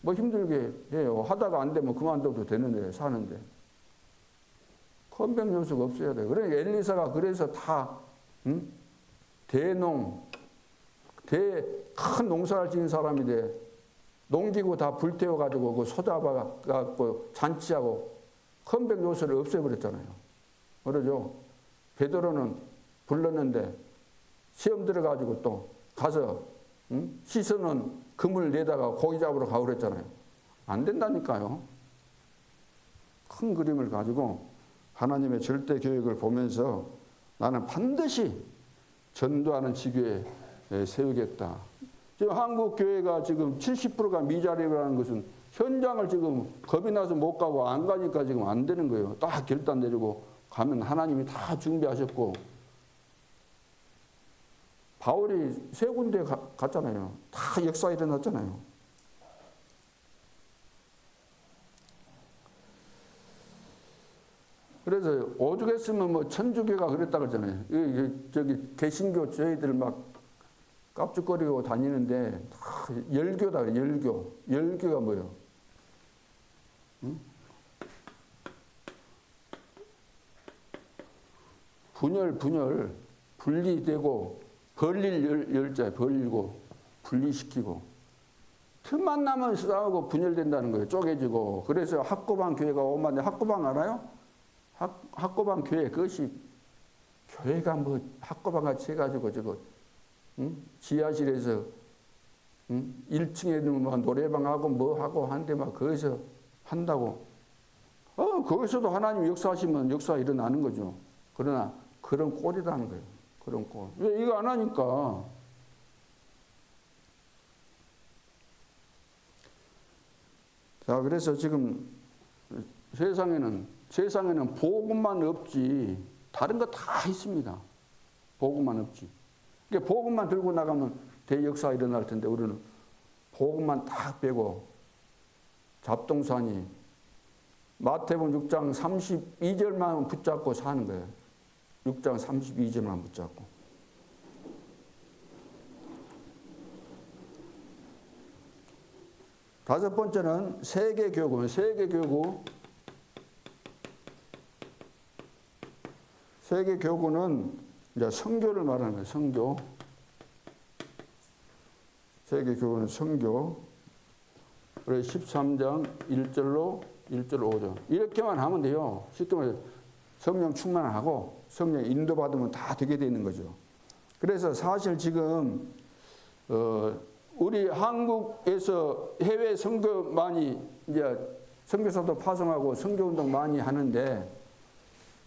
뭐 힘들게 해요. 하다가 안 되면 그만둬도 되는데 사는데. 컴백 요소가 없어야 돼. 그러니까 엘리사가 그래서 다 대농, 큰 농사를 지은 사람이 돼. 농기구 다 불태워가지고 그 소잡아갖고 잔치하고 컴백 요소를 없애버렸잖아요. 그러죠. 베드로는 불렀는데 시험 들어가지고 또 가서 씻어놓은 그물 내다가 고기 잡으러 가고 그랬잖아요. 안 된다니까요. 큰 그림을 가지고 하나님의 절대 계획을 보면서 나는 반드시 전도하는 지교에 세우겠다. 지금 한국 교회가 지금 70%가 미자립이라는 것은 현장을 지금 겁이 나서 못 가고 안 가니까 지금 안 되는 거예요. 딱 결단 내리고 가면 하나님이 다 준비하셨고, 바울이 세 군데 갔잖아요. 다 역사 일어났잖아요. 그래서 오죽했으면 뭐 천주교가 그랬다 그러잖아요. 저기 개신교 저희들 막 깝죽거리고 다니는데 다 열교다. 열교가 뭐예요? 응? 분열 분리되고 벌릴 열자 벌리고 분리시키고 틈만 나면 싸우고 분열된다는 거예요. 쪼개지고. 그래서 학고방 교회가 오만데 학고방 알아요? 학고방 교회 그것이 교회가 뭐 학고방 같이 해가지고 저거 지하실에서 1층에는 뭐 노래방하고 뭐 하고 한데 막 거기서 한다고. 거기서도 하나님 역사하시면 역사 일어나는 거죠. 그러나 그런 꼴이라는 거예요. 그런 꼴. 왜 이거 안 하니까. 자, 그래서 지금 세상에는 복음만 없지 다른 거 다 있습니다. 복음만 없지. 그러니까 복음만 들고 나가면 대역사 일어날 텐데 우리는 복음만 다 빼고 잡동사니 마태복음 6장 32절만 붙잡고 사는 거예요. 6장 32절만 붙잡고. 다섯 번째는 세계교구. 세계교구는 이제 선교를 말하는 거예요. 선교. 세계교구는 선교. 그래서 13장 1절로 5절. 이렇게만 하면 돼요. 쉽게 말해서 성령 충만하고 성령 인도받으면 다 되게 되는 거죠. 그래서 사실 지금 우리 한국에서 해외 선교 많이 이제 선교사도 파송하고 선교운동 많이 하는데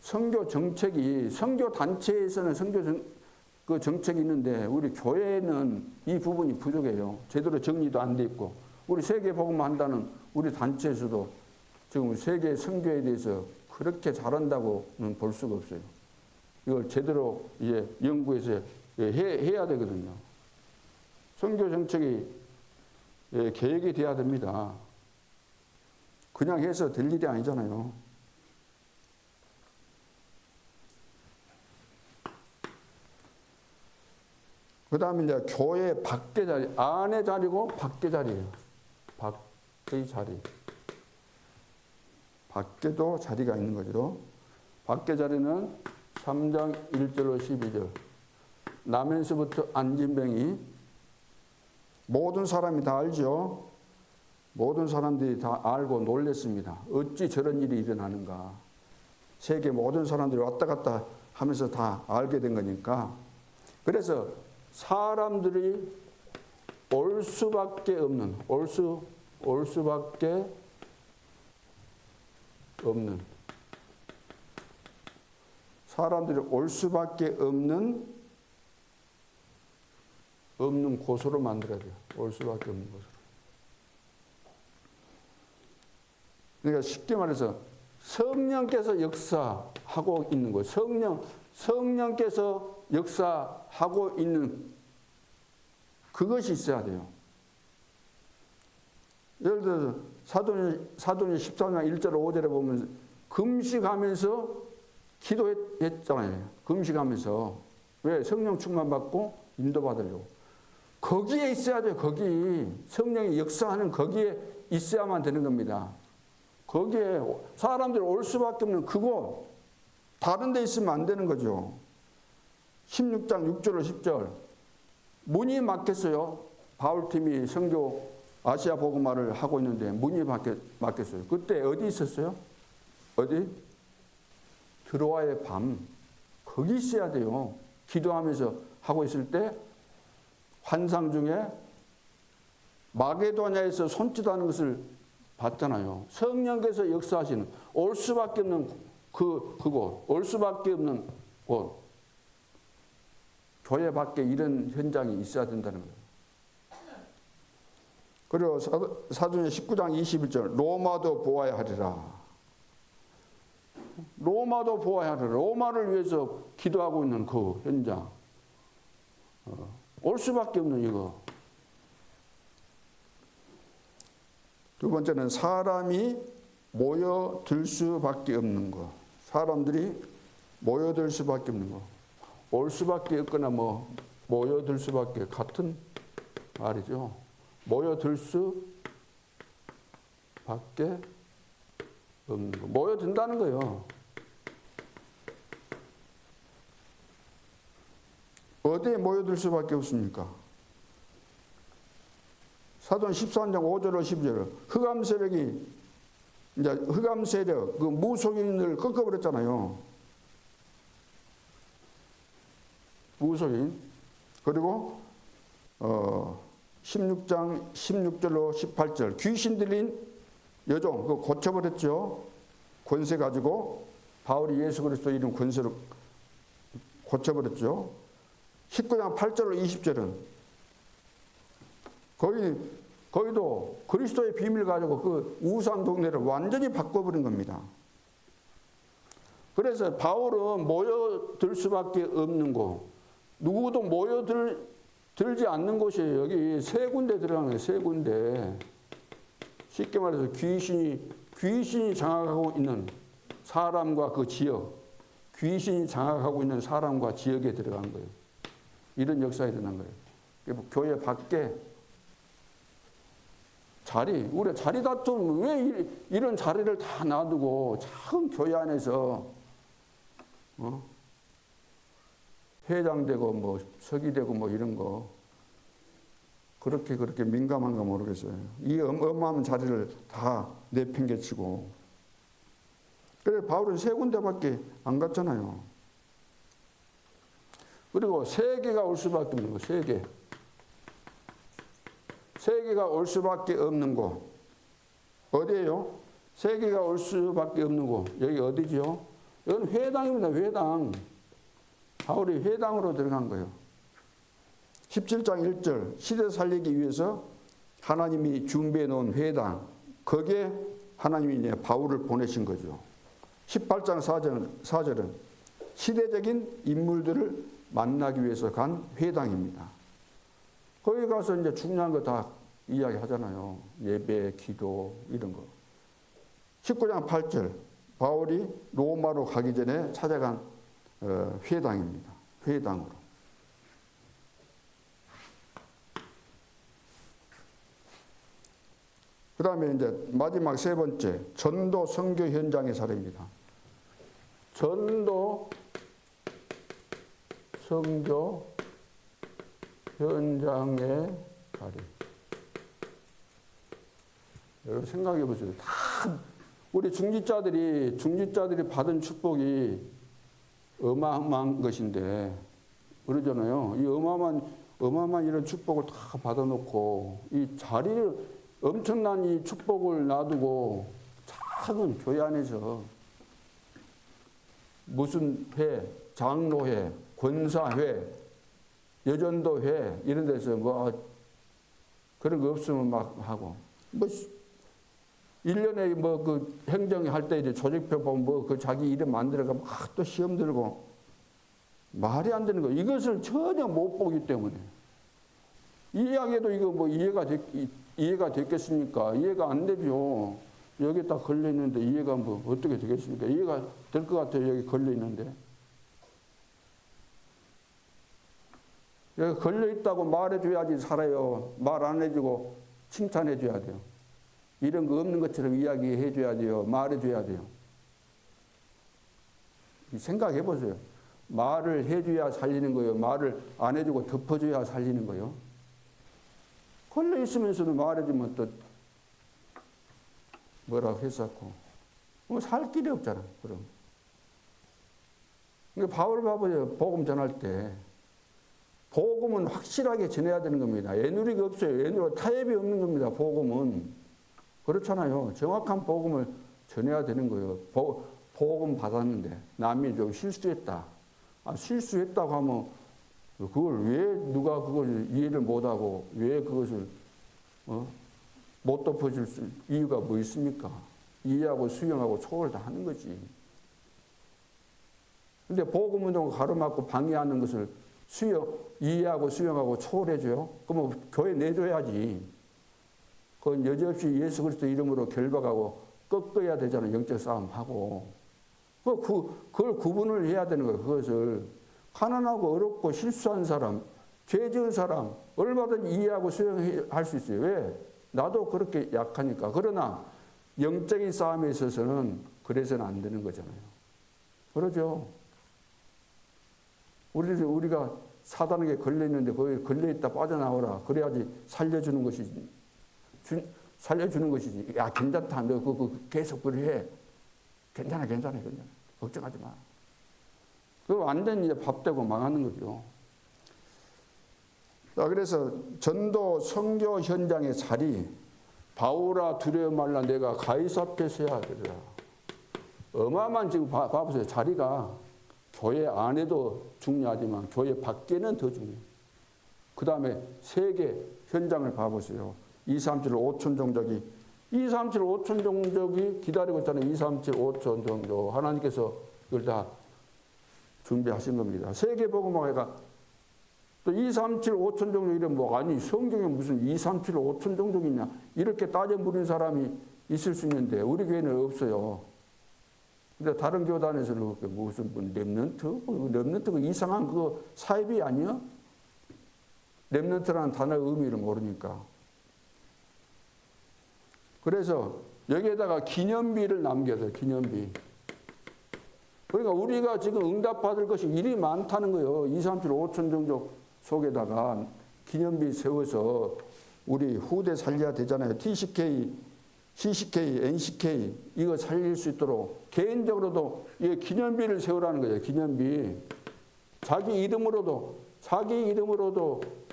선교 정책이 선교 단체에서는 그 정책이 있는데 우리 교회는 이 부분이 부족해요. 제대로 정리도 안 돼 있고 우리 세계 복음 한다는 우리 단체에서도 지금 세계 선교에 대해서 그렇게 잘한다고는 볼 수가 없어요. 이걸 제대로 이제 연구해서 해야 되거든요. 선교 정책이 계획이 돼야 됩니다. 그냥 해서 될 일이 아니잖아요. 그 다음에 이제 교회 밖의 자리, 안의 자리고 밖의 자리예요. 밖의 자리. 밖에도 자리가 있는 거죠. 밖의 자리는 3장 1절로 12절. 나면서부터 안진뱅이. 모든 사람이 다 알죠. 모든 사람들이 다 알고 놀랬습니다. 어찌 저런 일이 일어나는가. 세계 모든 사람들이 왔다 갔다 하면서 다 알게 된 거니까. 그래서 사람들이 올 수밖에 없는, 올 수밖에 없는, 사람들이 올 수밖에 없는 곳으로 만들어야 돼요. 올 수밖에 없는 곳으로. 그러니까 쉽게 말해서 성령께서 역사하고 있는 곳, 성령께서 역사하고 있는 그것이 있어야 돼요. 예를 들어서 사도행전 14장 1절 5절에 보면 금식하면서 기도했잖아요. 금식하면서. 왜? 성령 충만 받고 인도받으려고. 거기에 있어야 돼요. 거기. 성령이 역사하는 거기에 있어야만 되는 겁니다. 거기에 사람들이 올 수밖에 없는 그곳. 다른 데 있으면 안 되는 거죠. 16장 6절로 10절. 문이 막혔어요. 바울팀이 선교 아시아 복음화를 하고 있는데 문이 막혔어요. 그때 어디 있었어요? 어디? 드로아의 밤. 거기 있어야 돼요. 기도하면서 하고 있을 때 환상 중에 마게도냐에서 손짓하는 것을 봤잖아요. 성령께서 역사하시는 올 수밖에 없는 그곳, 올 수밖에 없는 곳. 교회 밖에 이런 현장이 있어야 된다는 거예요. 그리고 사도행전 19장 21절 로마도 보아야 하리라. 로마도 보아야 하리라. 로마를 위해서 기도하고 있는 그 현장. 올 수밖에 없는 이거. 두 번째는 사람이 모여들 수밖에 없는 거. 사람들이 모여들 수밖에 없는 거. 올 수밖에 없거나 뭐 모여들 수밖에 같은 말이죠. 모여들 수밖에 없는 거. 모여든다는 거예요. 어디에 모여들 수밖에 없습니까? 사도행 13장 5절로 12절. 흑암 세력이 이제 흑암 세력 그 무속인을 꺾어버렸잖아요. 무속인. 그리고 16장 16절로 18절. 귀신 들린 여종 그거 고쳐버렸죠. 권세 가지고 바울이 예수 그리스도 이름 권세로 고쳐버렸죠. 19장 8절로 20절은 거기도 그리스도의 비밀 가지고 그 우상 동네를 완전히 바꿔버린 겁니다. 그래서 바울은 모여들 수밖에 없는 곳, 누구도 모여들지 않는 곳이에요. 여기 세 군데 들어가는 거예요. 세 군데. 쉽게 말해서 귀신이 장악하고 있는 사람과 그 지역, 귀신이 장악하고 있는 사람과 지역에 들어간 거예요. 이런 역사가 일어난 거예요. 교회 밖에 우리 자리 다툼, 왜 이런 자리를 다 놔두고 작은 교회 안에서 회장되고 뭐 서기되고 뭐 이런 거 그렇게 민감한가 모르겠어요. 이 어마어마한 자리를 다 내팽개치고. 그래 바울은 세 군데밖에 안 갔잖아요. 그리고 세계가 올 수밖에 없는 거. 세계가 올 수밖에 없는 곳. 어디예요? 세계가 올 수밖에 없는 곳. 여기 어디죠? 여기는 회당입니다. 회당. 바울이 회당으로 들어간 거예요. 17장 1절. 시대 살리기 위해서 하나님이 준비해 놓은 회당. 거기에 하나님이 이제 바울을 보내신 거죠. 18장 4절은 시대적인 인물들을 만나기 위해서 간 회당입니다. 거기 가서 이제 중요한 거 다 이야기 하잖아요. 예배, 기도, 이런 거. 19장 8절. 바울이 로마로 가기 전에 찾아간 회당입니다. 회당으로. 그 다음에 이제 마지막 세 번째. 전도 선교 현장의 사례입니다. 전도 선교 현장의 사례. 여러분 생각해 보세요. 다 우리 중직자들이 받은 축복이 어마어마한 것인데 그러잖아요. 이 어마어마한 이런 축복을 다 받아놓고 이 자리를 엄청난 이 축복을 놔두고 작은 교회 안에서 무슨 회, 장로회, 권사회, 여전도회 이런 데서 뭐 그런 거 없으면 막 하고 뭐 1년에 뭐 그 행정할 때 이제 조직표 보면 뭐 그 자기 이름 만들어가 막 또 시험 들고 말이 안 되는 거. 이것을 전혀 못 보기 때문에 이야기도 이거 뭐 이해가 됐겠습니까? 이해가 안 되죠. 여기 딱 걸려 있는데 이해가 뭐 어떻게 되겠습니까? 이해가 될 것 같아요. 여기 걸려 있는데. 여기 걸려 있다고 말해줘야지 살아요. 말 안 해주고 칭찬해줘야 돼요. 이런 거 없는 것처럼 이야기해줘야 돼요. 말해줘야 돼요. 생각해 보세요. 말을 해줘야 살리는 거예요. 말을 안 해주고 덮어줘야 살리는 거예요. 걸려 있으면서도 말해주면 또 뭐라고 했었고 뭐 살 길이 없잖아. 그럼. 그러니까 바울 봐보세요. 복음 전할 때 복음은 확실하게 전해야 되는 겁니다. 애누리가 없어요. 애누리 타협이 없는 겁니다. 복음은 그렇잖아요. 정확한 복음을 전해야 되는 거예요. 복음 받았는데 남이 좀 실수했다. 실수했다고 하면 그걸 왜 누가 그걸 이해를 못하고 왜 그것을 못 덮어줄 이유가 뭐 있습니까? 이해하고 수용하고 초월을 다 하는 거지. 근데 복음운동을 가로막고 방해하는 것을 이해하고 수용하고 초월해줘요? 그러면 교회 내줘야지. 그건 여지없이 예수 그리스도 이름으로 결박하고 꺾어야 되잖아요. 영적 싸움하고. 그걸 구분을 해야 되는 거예요. 그것을. 가난하고 어렵고 실수한 사람, 죄 지은 사람 얼마든지 이해하고 수용할 수 있어요. 왜? 나도 그렇게 약하니까. 그러나 영적인 싸움에 있어서는 그래서는 안 되는 거잖아요. 그러죠. 우리가 사단에게 걸려있는데 거기 걸려있다 빠져나오라. 그래야지 살려주는 것이지. 살려주는 것이지. 야, 괜찮다. 너 그거 계속 그래. 괜찮아. 걱정하지 마. 그거 완전히 이제 밥되고 망하는 거죠. 자, 그래서 전도 선교 현장의 자리, 바울아 두려워 말라 내가 가이사 앞에서 해야 되더라. 어마어마한 지금 봐보세요. 자리가 교회 안에도 중요하지만 교회 밖에는 더 중요해요. 그 다음에 세계 현장을 봐보세요. 237 5천 종족이 237 5천 종족이 기다리고 있잖아요. 237 5천 종족. 하나님께서 그걸 다 준비하신 겁니다. 세계복음화가 또 237 5천 종족 이런 뭐 아니 성경에 무슨 237 5천 종족이냐 이렇게 따져 물은 사람이 있을 수 있는데 우리 교회는 없어요. 근데 다른 교단에서는 무슨 렘넌트가 이상한 그거 사입이 아니야? 렘넌트라는 단어의 의미를 모르니까. 그래서 여기에다가 기념비를 남겨야 돼요. 기념비. 그러니까 우리가 지금 응답받을 것이 일이 많다는 거예요. 237 5천 종족 속에다가 기념비 세워서 우리 후대 살려야 되잖아요. TCK, CCK, NCK 이거 살릴 수 있도록 개인적으로도 이 기념비를 세우라는 거예요. 기념비. 자기 이름으로도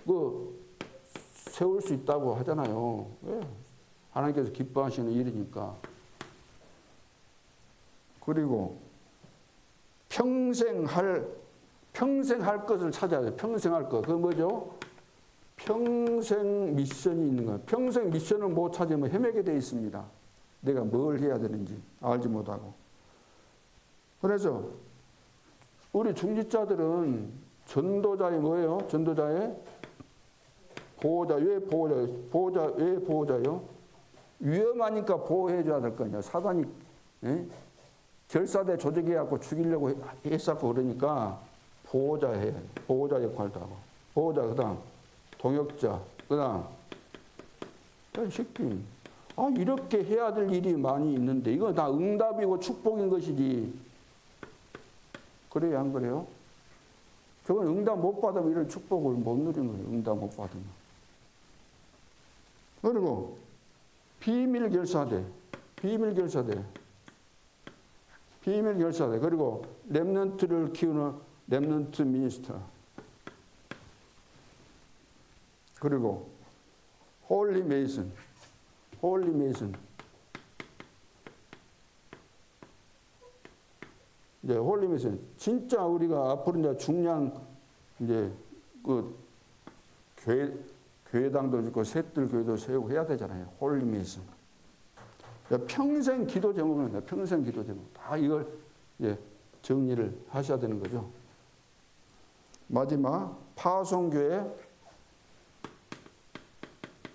그 세울 수 있다고 하잖아요. 왜? 하나님께서 기뻐하시는 일이니까. 그리고 평생 할 것을 찾아야 돼요. 평생 할 것. 그건 뭐죠? 평생 미션이 있는 거예요. 평생 미션을 못 찾으면 헤매게 돼 있습니다. 내가 뭘 해야 되는지 알지 못하고. 그래서 우리 중직자들은 전도자의 뭐예요? 전도자의 보호자. 왜 보호자예요? 왜 보호자예요? 위험하니까 보호해줘야 될 거 아니야. 사단이 결사대 조직해갖고 죽이려고 했었고 그러니까 보호자 역할도 하고. 보호자, 그 다음 동역자, 그 다음 새끼. 이렇게 해야 될 일이 많이 있는데 이건 다 응답이고 축복인 것이지. 그래요, 안 그래요? 저건 응답 못 받으면 이런 축복을 못 누리는 거예요. 응답 못 받으면. 그리고 비밀결사대. 그리고 렘넌트를 키우는 렘넌트 미니스터. 그리고 홀리 메이슨. 이제 홀리 메이슨. 진짜 우리가 앞으로 이제 중량 이제 그 교회당도 짓고 셋들 교회도 세우고 해야 되잖아요. 홀리 메이슨. 평생 기도 제목입니다. 평생 기도 제목. 다 이걸 이제 정리를 하셔야 되는 거죠. 마지막 파송교회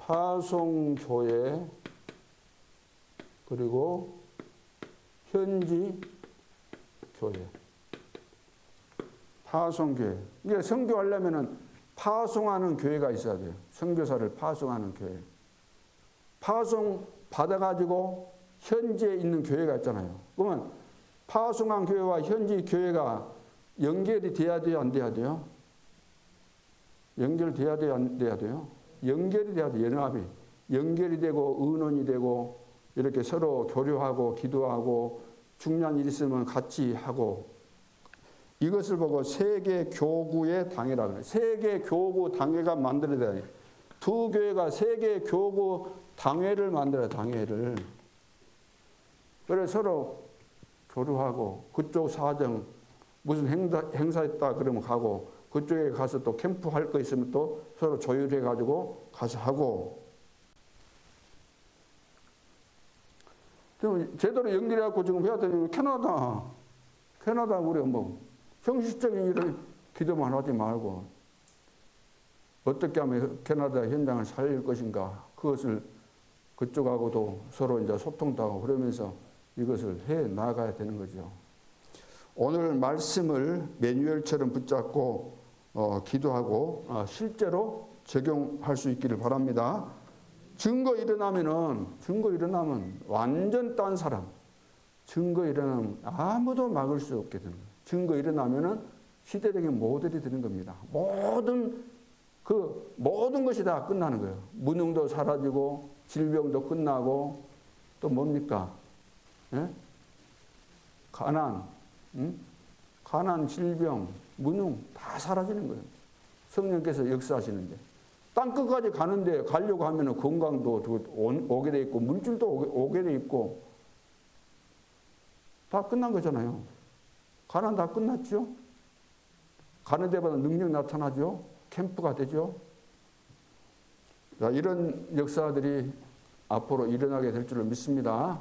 파송교회 그리고 현지 교회. 파송교회. 이게 선교하려면은 파송하는 교회가 있어야 돼요. 선교사를 파송하는 교회. 파송 받아가지고 현지에 있는 교회가 있잖아요. 그러면 파송한 교회와 현지 교회가 연결이 돼야 돼요, 안 돼야 돼요? 연결돼야 돼요, 안 돼야 돼요? 연결이 돼야 돼요, 연합이. 연결이 되고 의논이 되고 이렇게 서로 교류하고 기도하고 중요한 일 있으면 같이 하고 이것을 보고 세계교구의 당회라고 해요. 세계교구 당회가 만들어야 돼요. 두 교회가 세계교구 당회를 만들어요, 당회를. 그래서 서로 교류하고 그쪽 사정 무슨 행사했다 그러면 가고 그쪽에 가서 또 캠프 할 거 있으면 또 서로 조율해 가지고 가서 하고 제대로 연결해 갖고 지금 해야 되는 캐나다 우리 뭐 형식적인 일을 기도만 하지 말고 어떻게 하면 캐나다 현장을 살릴 것인가 그것을 그쪽하고도 서로 이제 소통도 하고 그러면서 이것을 해 나가야 되는 거죠. 오늘 말씀을 매뉴얼처럼 붙잡고 기도하고 실제로 적용할 수 있기를 바랍니다. 증거 일어나면 완전 딴 사람. 증거 일어나면 아무도 막을 수 없게 되는 거예요. 증거 일어나면은 시대적인 모델이 되는 겁니다. 모든 것이 다 끝나는 거예요. 무능도 사라지고 질병도 끝나고 또 뭡니까? 예? 가난, 질병, 무능 다 사라지는 거예요. 성령께서 역사하시는데 땅 끝까지 가는데 가려고 하면은 건강도 오게 돼 있고 물질도 오게 돼 있고 다 끝난 거잖아요. 가난 다 끝났죠. 가는 데마다 능력 나타나죠. 캠프가 되죠. 자, 이런 역사들이 앞으로 일어나게 될 줄을 믿습니다.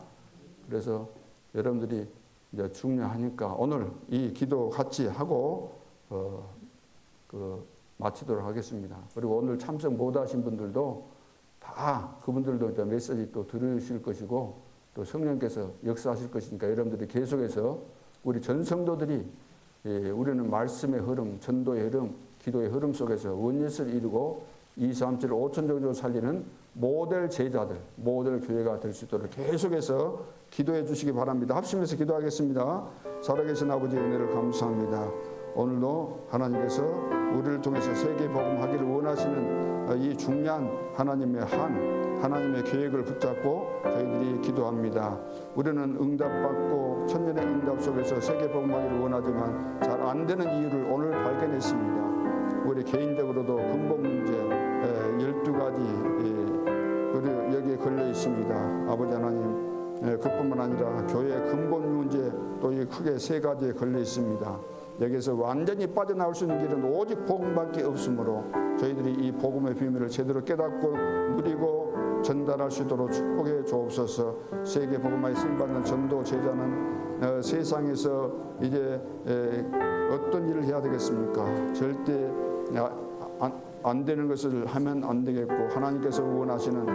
그래서 여러분들이 이제 중요하니까 오늘 이 기도 같이 하고 마치도록 하겠습니다. 그리고 오늘 참석 못하신 분들도 다 그분들도 이제 메시지 또 들으실 것이고 또 성령께서 역사하실 것이니까 여러분들이 계속해서 우리 전 성도들이 우리는 말씀의 흐름, 전도의 흐름, 기도의 흐름 속에서 원리를 이루고 2, 3, 7, 5천 정도 살리는 모델 제자들, 모델 교회가 될 수 있도록 계속해서 기도해 주시기 바랍니다. 합심해서 기도하겠습니다. 살아계신 아버지 은혜를 감사합니다. 오늘도 하나님께서 우리를 통해서 세계 복음하기를 원하시는 이 중요한 하나님의 계획을 붙잡고 저희들이 기도합니다. 우리는 응답받고 천년의 응답 속에서 세계 복음하기를 원하지만 잘 안 되는 이유를 오늘 발견했습니다. 우리 개인적으로도 근본 문제 12가지 여기에 걸려 있습니다. 아버지 하나님, 그뿐만 아니라 교회의 근본 문제 또 이 크게 3가지에 걸려 있습니다. 여기서 완전히 빠져나올 수 있는 길은 오직 복음밖에 없으므로 저희들이 이 복음의 비밀을 제대로 깨닫고 누리고 전달할 수 있도록 축복해 주옵소서. 세계 복음화에 쓰임받는 전도 제자는 세상에서 이제 어떤 일을 해야 되겠습니까? 절대 안 되는 것을 하면 안 되겠고 하나님께서 원하시는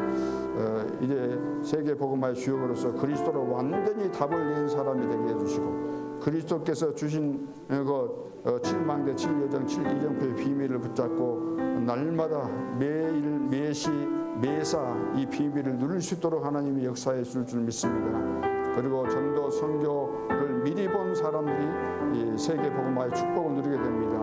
이제 세계 복음화의 주역으로서 그리스도로 완전히 답을 낸 사람이 되게 해주시고 그리스도께서 주신 것 7망대 7여정 7이정표의 비밀을 붙잡고 날마다 매일 매시 매사 이 비밀을 누릴 수 있도록 하나님이 역사해 줄 믿습니다. 그리고 전도 선교를 미리 본 사람들이 이 세계 복음화의 축복을 누리게 됩니다.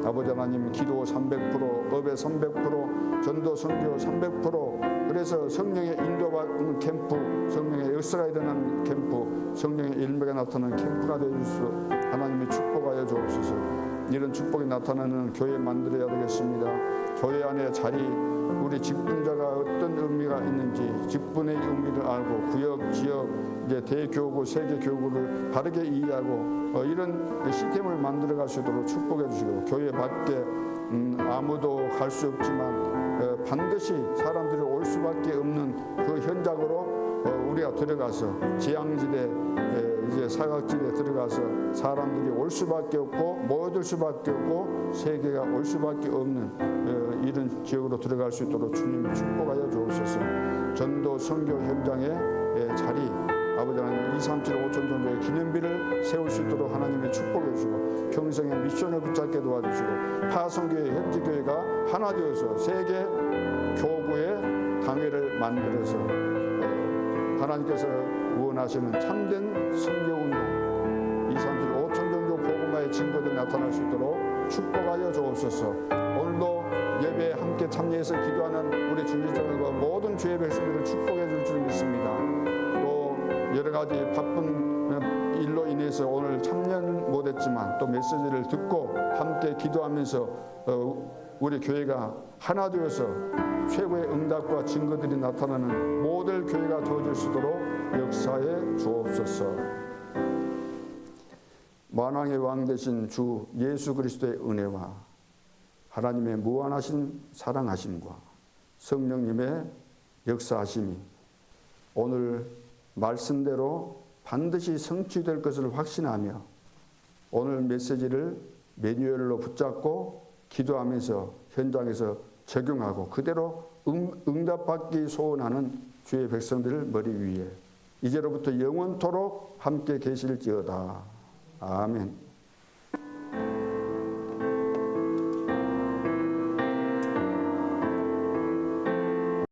아버지 하나님 기도 300%, 업의 300%, 전도 선교 300%, 그래서 성령의 인도받는 캠프, 성령의 역사가 일어나는 캠프, 성령의 일맥에 나타나는 캠프가 되어주소 하나님의 축복하여 주옵소서. 이런 축복이 나타나는 교회 만들어야 되겠습니다. 교회 안에 자리, 우리 직분자가 어떤 의미가 있는지 직분의 의미를 알고 구역, 지역, 이제 대교구, 세계교구를 바르게 이해하고 이런 시스템을 만들어갈 수 있도록 축복해 주시고 교회 밖에 아무도 갈 수 없지만 반드시 사람들이 올 수밖에 없는 그 현장으로 우리가 들어가서 지향지대 이제 사각지대에 들어가서 사람들이 올 수밖에 없고 모여들 수밖에 없고 세계가 올 수밖에 없는 이런 지역으로 들어갈 수 있도록 주님 축복하여 주옵소서. 전도 선교 현장의 자리 아버지 하나님 237 5천 정도의 기념비를 세울 수 있도록 하나님의 축복해 주시고 평생의 미션을 붙잡게 도와주시고 파송교회 현지교회가 하나 되어서 세계 교구의 당회를 만들어서 하나님께서 원하시는 참된 선교운동 237 5천 정도 복음화의 증거들이 나타날 수 있도록 축복하여 주옵소서. 오늘도 예배에 함께 참여해서 기도하는 우리 중직자들과 모든 주의 백성들을 축복해 줄 믿습니다. 또 여러 가지 바쁜 일로 인해서 오늘 참여는 못했지만 또 메시지를 듣고 함께 기도하면서 우리 교회가 하나 되어서 최고의 응답과 증거들이 나타나는 모델 교회가 되어질 수 있도록 역사해 주옵소서. 만왕의 왕 되신 주 예수 그리스도의 은혜와 하나님의 무한하신 사랑하심과 성령님의 역사하심이 오늘 말씀대로 반드시 성취될 것을 확신하며 오늘 메시지를 매뉴얼로 붙잡고 기도하면서 현장에서 적용하고 그대로 응답받기 소원하는 주의 백성들 머리 위에 이제로부터 영원토록 함께 계실지어다. 아멘.